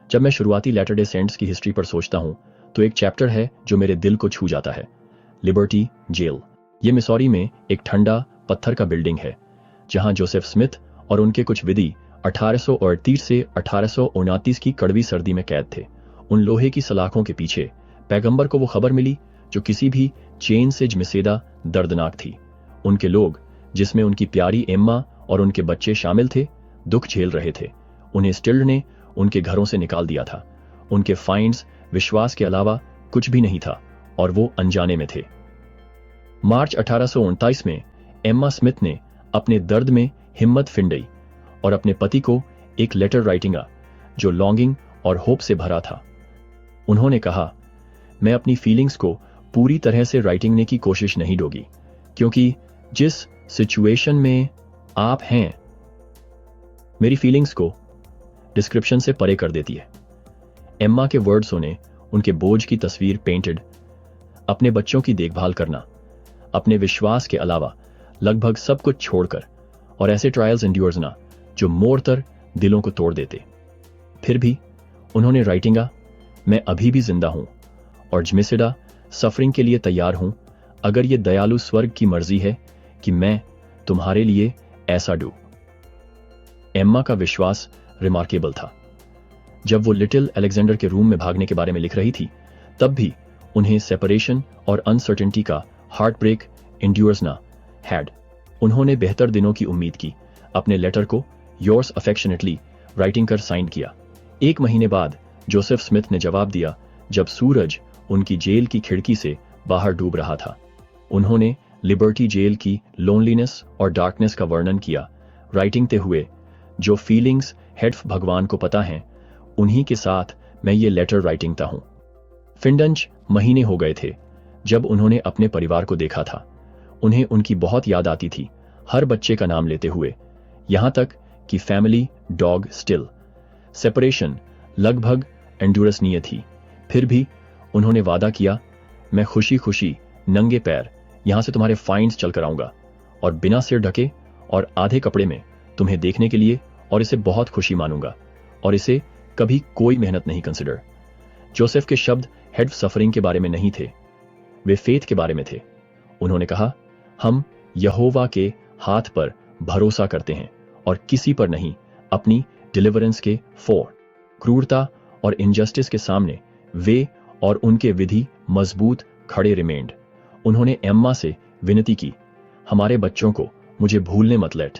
जब मैं शुरुआती लैटर डे सेंट्स की हिस्ट्री पर सोचता हूँ तो एक चैप्टर है जो मेरे दिल को छू जाता है, लिबर्टी जेल। ये मिसौरी में एक ठंडा पत्थर का बिल्डिंग है जहां जोसेफ स्मिथ और उनके कुछ विधि 1838 से 1829 की कड़वी सर्दी में कैद थे। उन लोहे की सलाखों के पीछे पैगंबर को वो खबर मिली जो किसी भी चेन से जिम्मेदार दर्दनाक थी। उनके लोग, जिसमें उनकी प्यारी एम्मा और उनके बच्चे शामिल थे, दुख झेल रहे थे। उन्हें स्टिल्ड ने उनके घरों से निकाल दिया था। उनके फाइंड्स विश्वास के अलावा कुछ भी नहीं था और वो अनजाने में थे। मार्च 1829 में एम्मा स्मिथ ने अपने दर्द में हिम्मत फिंडई और अपने पति को एक लेटर राइटिंगा जो लॉन्गिंग और होप से भरा था। उन्होंने कहा, मैं अपनी फीलिंग्स को पूरी तरह से राइटिंगने की कोशिश नहीं डोगी, क्योंकि जिस सिचुएशन में आप हैं मेरी फीलिंग्स को डिस्क्रिप्शन से परे कर देती है। एम्मा के वर्ड्स ने उनके बोझ की तस्वीर पेंटेड, अपने बच्चों की देखभाल करना, अपने विश्वास के अलावा लगभग सब कुछ छोड़कर, और ऐसे ट्रायल्स एंड्योर्सना जो मोड़तर दिलों को तोड़ देते। फिर भी उन्होंने राइटिंगा, मैं अभी भी जिंदा हूं और जमिसिडा सफरिंग के लिए तैयार हूं, अगर ये दयालु स्वर्ग की मर्जी है कि मैं तुम्हारे लिए ऐसा डू। एम्मा का विश्वास रिमार्केबल था। जब वो लिटिल अलेक्जेंडर के रूम में भागने के बारे में लिख रही थी, तब भी उन्हें सेपरेशन और अनसर्टेनिटी का हार्ट ब्रेक इंड्योर्स ना हैड। उन्होंने बेहतर दिनों की उम्मीद की। अपने लेटर को योर्स अफेक्शनेटली राइटिंग कर साइन किया। 1 महीने बाद जोसेफ स्मिथ ने जवाब दिया जब सूरज उनकी जेल की खिड़की से बाहर डूब रहा था। उन्होंने लिबर्टी जेल की लोनलीनेस और डार्कनेस का वर्णन किया, राइटिंगते हुए, जो फीलिंग्स हेड भगवान को पता हैं, उन्हीं के साथ मैं ये लेटर राइटिंगता हूं। फिंडंच महीने हो गए थे जब उन्होंने अपने परिवार को देखा था। उन्हें उनकी बहुत याद आती थी, हर बच्चे का नाम लेते हुए, यहां तक कि फैमिली डॉग स्टिल। सेपरेशन लगभग एंड्योरसनीय थी। फिर भी उन्होंने वादा किया, मैं खुशी खुशी नंगे पैर यहां से तुम्हारे फाइंड्स चलकर आऊंगा और बिना सिर ढके और आधे कपड़े में तुम्हें देखने के लिए, और इसे बहुत खुशी मानूंगा, और इसे कभी कोई मेहनत नहीं कंसिडर। जोसेफ के शब्द हेड सफरिंग के बारे में नहीं थे, वे फेथ के बारे में थे। उन्होंने कहा, हम यहोवा के हाथ पर भरोसा करते हैं और किसी पर नहीं। अपनी डिलीवरेंस के फोर क्रूरता और इनजस्टिस के सामने वे और उनके विधि मजबूत खड़े रिमेंड। उन्होंने एम्मा से विनती की, हमारे बच्चों को मुझे भूलने मत लेट।